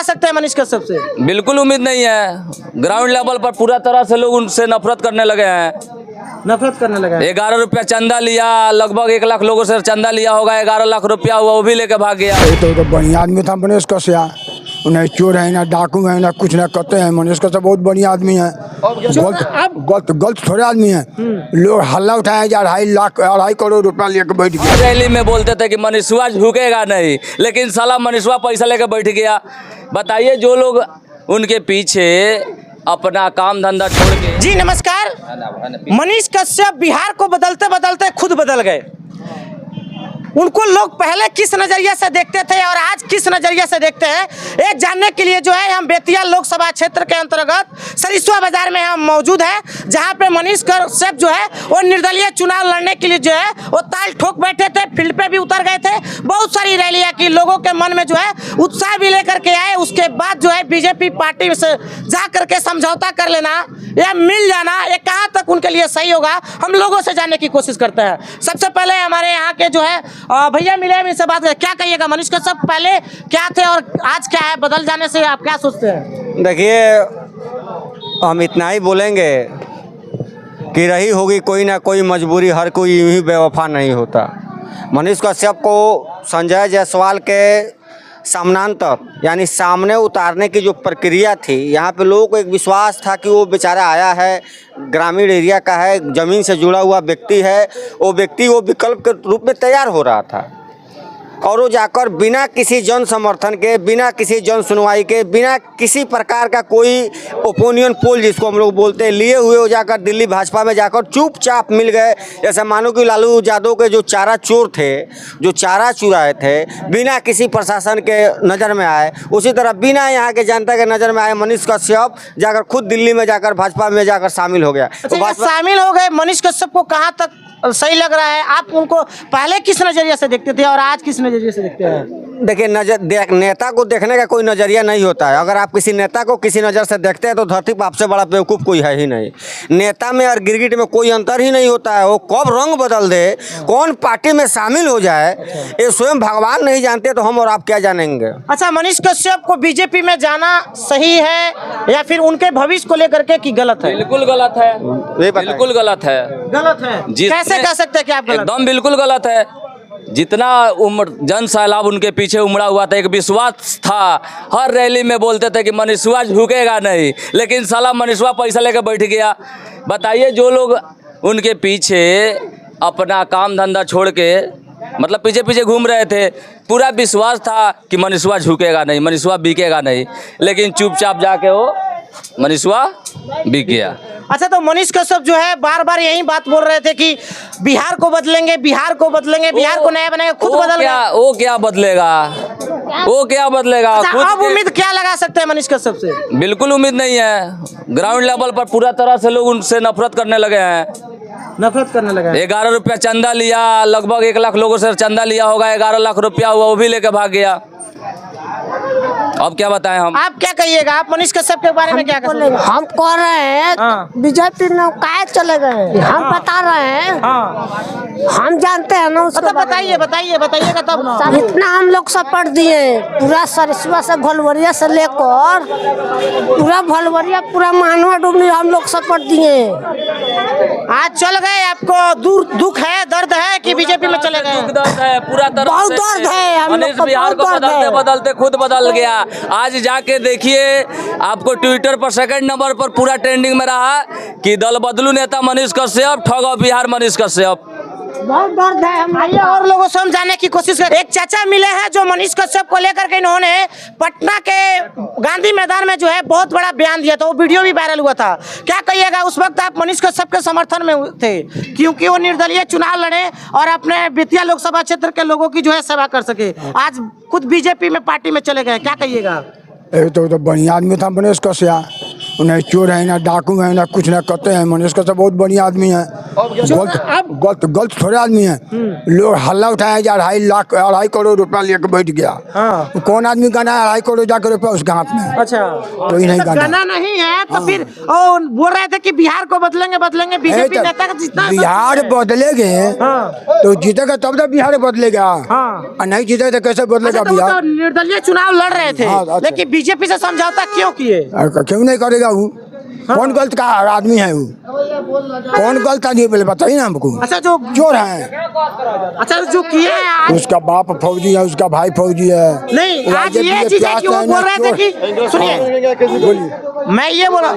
सकते हैं मनीष कश्यप से? बिल्कुल उम्मीद नहीं है। ग्राउंड लेवल पर पूरा तरह से लोग उनसे नफरत करने लगे हैं। नफरत करने लगा है। 11 रुपया चंदा लिया, लगभग 1 लाख लोगों से चंदा लिया होगा। 11 लाख रुपया हुआ, वो भी लेके भाग गया। तो बढ़िया आदमी था मनीष कश्यप। उन्हें चोर है ना डाकू है ना कुछ ना करते हैं। मनीष कश्यप बहुत बढ़िया आदमी है। गलत थोड़े आदमी है। लोग हल्ला उठाए 2.5 करोड़ रुपया लेके बैठ गए। रैली में बोलते थे कि मनीषवा झुकेगा नहीं, लेकिन साला मनीषवा पैसा लेके बैठ गया। बताइए, जो लोग उनके पीछे अपना काम धंधा छोड़ के। जी नमस्कार। मनीष कश्यप बिहार को बदलते बदलते खुद बदल गए। उनको लोग पहले किस नजरिए से देखते थे और आज किस नजरिए से देखते हैं, ये जानने के लिए जो है हम बेतिया लोकसभा क्षेत्र के अंतर्गत सरिस्वा बाजार में हम मौजूद हैं, जहां पे मनीष कश्यप जो है वो निर्दलीय चुनाव लड़ने के लिए जो है वो ताल ठोक बैठे थे। फील्ड पे भी उतर गए थे, बहुत सारी रैलियां की, लोगों के मन में जो है उत्साह भी लेकर के आए। उसके बाद जो है बीजेपी पार्टी से जा करके समझौता कर लेना या मिल जाना, ये कहाँ तक उनके लिए सही होगा, हम लोगों से जानने की कोशिश करते हैं। सबसे पहले हमारे यहाँ के जो है भैया मिले, हम इनसे बात करें। क्या कहिएगा, मनीष कश्यप पहले क्या थे और आज क्या है? बदल जाने से आप क्या सोचते हैं? देखिए, हम इतना ही बोलेंगे कि रही होगी कोई ना कोई मजबूरी, हर कोई यूं ही बेवफा नहीं होता। मनीष कश्यप को संजय जायसवाल के समानांतर यानी सामने उतारने की जो प्रक्रिया थी, यहाँ पे लोगों को एक विश्वास था कि वो बेचारा आया है, ग्रामीण एरिया का है, ज़मीन से जुड़ा हुआ व्यक्ति है। वो व्यक्ति वो विकल्प के रूप में तैयार हो रहा था और वो जाकर बिना किसी जन समर्थन के, बिना किसी जन सुनवाई के, बिना किसी प्रकार का कोई ओपिनियन पोल जिसको हम लोग बोलते हैं लिए हुए, वो जाकर दिल्ली भाजपा में जाकर चुपचाप मिल गए। जैसे मानो कि लालू यादव के जो चारा चोर थे, जो चारा चुराए थे, बिना किसी प्रशासन के नज़र में आए, उसी तरह बिना यहाँ के जनता के नज़र में आए मनीष कश्यप जाकर खुद दिल्ली में जाकर भाजपा में जाकर शामिल हो गया। तो शामिल हो गए। मनीष कश्यप को कहाँ तक सही लग रहा है? आप उनको पहले किस नजरिए से देखते थे और आज किस नजरिए से देखते हैं? देखिए, नेता को देखने का कोई नज़रिया नहीं होता है। अगर आप किसी नेता को किसी नज़र से देखते हैं तो धरती पर आपसे बड़ा बेवकूफ़ कोई है ही नहीं। नेता में और गिरगिट में कोई अंतर ही नहीं होता है। वो कब रंग बदल दे, कौन पार्टी में शामिल हो जाए, ये स्वयं भगवान नहीं जानते, तो हम और आप क्या जानेंगे। अच्छा, मनीष कश्यप को बीजेपी में जाना सही है या फिर उनके भविष्य को लेकर के कि गलत है? बिल्कुल गलत है, बिल्कुल गलत है। गलत है? कैसे कह सकते हैं कि आप गलत? एकदम बिल्कुल गलत है। जितना जन सैलाब उनके पीछे उमड़ा हुआ था, एक विश्वास था, हर रैली में बोलते थे कि मनीषवा झुकेगा नहीं, लेकिन साला मनीषवा पैसा लेके बैठ गया। बताइए, जो लोग उनके पीछे अपना काम धंधा छोड़ के मतलब पीछे पीछे घूम रहे थे, पूरा विश्वास था कि मनीषवा झुकेगा नहीं, मनीषवा बिकेगा नहीं, लेकिन चुपचाप जाके वो मनीषवा बिक गया। अच्छा, तो मनीष कश्यप जो है बार बार यही बात बोल रहे थे कि बिहार को बदलेंगे, बिहार को बदलेंगे, बिहार को नया बनाएंगे, खुद बदल गया। वो क्या बदलेगा, वो क्या बदलेगा? अच्छा, अब उम्मीद क्या लगा सकते हैं मनीष कश्यप से? बिल्कुल उम्मीद नहीं है। ग्राउंड लेवल पर पूरा तरह से लोग उनसे नफरत करने लगे हैं। नफरत करने लगा। 11 रुपया चंदा लिया, लगभग 1 लाख लोगों से चंदा लिया होगा। 11 लाख रुपया हुआ, वो भी लेके भाग गया। अब क्या बताएं हम? आप क्या कहिएगा, आप मनीष कश्यप के बारे में क्या कहेंगे? हम कह रहे हैं बीजेपी में काहे चले गए, हम बता रहे हैं। हम जानते हैं ना उसको। बताइएगा तब। इतना हम लोग सपोर्ट दिए, पूरा सरिस्वा से घोलवरिया से लेकर पूरा भलवरिया, पूरा मानवा डुमरी हम लोग सपोर्ट दिए। आज चल गए, आपको दुख है, दर्द है कि बीजेपी में चले गए? दर्द है, पूरा बहुत दर्द है। मनीष बिहार को बदलते बदलते खुद बदल गया। आज जाके देखिए, आपको ट्विटर पर सेकंड नंबर पर पूरा ट्रेंडिंग में रहा कि दल बदलू नेता मनीष कश्यप, ठगो बिहार मनीष कश्यप। बहुत दर्द है। आइए और लोगों से हम जानने की कोशिश करें। एक चाचा मिले हैं जो मनीष कश्यप को लेकर के इन्होंने पटना के गांधी मैदान में जो है बहुत बड़ा बयान दिया था, वो वीडियो भी वायरल हुआ था। क्या कहिएगा, उस वक्त आप मनीष कश्यप के समर्थन में थे क्योंकि वो निर्दलीय चुनाव लड़े और अपने बेतिया लोकसभा क्षेत्र के लोगों की जो है सेवा कर सके। आज खुद बीजेपी में पार्टी में चले गए, क्या कहिएगा? तो बढ़िया आदमी था मनीष कश्यप। उन्हें चोर है ना डाकू है ना कुछ ना करते हैं। मनीष कश्यप बहुत बढ़िया आदमी है, गलत थोड़े आदमी है। लोग हल्ला उठाए जा 2.5 करोड़ रुपया लेके बैठ गया। हाँ। कौन आदमी गाना 2.5 करोड़ रुपया उसके हाथ में? अच्छा, कोई नहीं गाना। गाना नहीं है तो फिर बोल रहे थे कि बिहार को बदलेंगे बीजेपी नेता का जितना बिहार बदलेगे तो जीतेगा तब तो बिहार बदलेगा। और नहीं जीतेगा तो कैसे बदलेगा बिहार? निर्दलीय चुनाव लड़ रहे थे, अच्छा। लेकिन बीजेपी से समझौता क्यों किए? क्यों नहीं करेगा वो? कौन गलत का आदमी है वो? कौन गलत आदमी पहले बताइए ना हमको। अच्छा, जो चोर है, अच्छा जो किए हैं आज, उसका बाप फौजी है, उसका भाई फौजी है। नहीं आज ये चीज है कि वो बोल रहे थे कि सुनिए मैं ये बोला,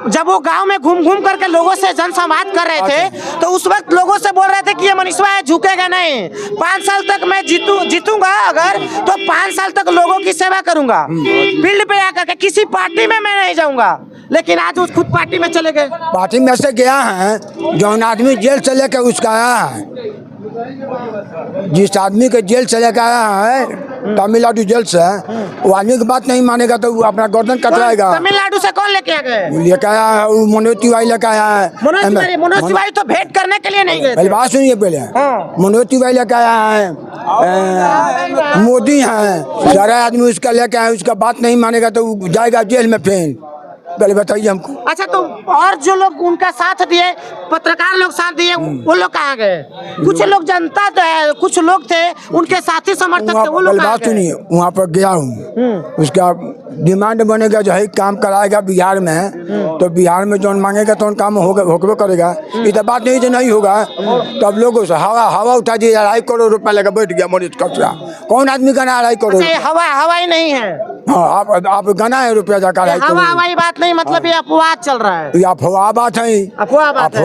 जब वो गांव में घूम घूम करके लोगों से जनसंवाद कर रहे थे तो उस वक्त लोगों से बोल रहे थे कि ये मनीषवा है, झुकेगा नहीं। 5 साल तक मैं जीतूंगा अगर तो 5 साल तक लोगों की सेवा करूंगा, फील्ड पे आकर के किसी पार्टी में मैं नहीं जाऊंगा। लेकिन आज वो खुद पार्टी में चले गए। पार्टी में से गया है, जो आदमी जेल से लेकर उसका आया है, जिस आदमी के जेल से लेकर आया है तमिलनाडु जेल से, वो आदमी की बात नहीं मानेगा तो वो अपना गर्दन कतराएगा। तमिलनाडु से कौन लेके आ गए? लेकर आया है वो मनोज तिवारी लेकर आया है। मनोज तिवारी तो भेंट करने के लिए नहीं गए थे। बात सुनिए पहले, मनोज तिवारी लेकर आया है, मोदी है, सारा आदमी उसका लेकर आया, उसका बात नहीं मानेगा तो वो जाएगा जेल में फिर। पहले बताइए हमको। अच्छा, तो और जो लोग उनका साथ दिए, पत्रकार लोग साथ दिए, वो लोग कहाँ गए? कुछ लोग जनता थे, कुछ लोग थे उनके साथी समर्थक थे, वो लोग कहाँ गए? सुनिए, वहाँ पर गया हूँ, उसका डिमांड बनेगा जो है काम कराएगा बिहार में, तो बिहार में जो मांगेगा तो काम होगा करेगा। ये तो बात नहीं जो नहीं होगा। तब लोगों से हवा उठा दिया, 2.5 करोड़ रुपया लेकर बैठ गया मनीष कश्यप। कौन आदमी गाना 2.5 करोड़? हवा ही नहीं है। हाँ, आप गाना है रुपया जाकर 2.5 करोड़। हवा बात नहीं, मतलब ये अफवाह चल रहा है। ये अफवाह बात है, अफवाह बात है।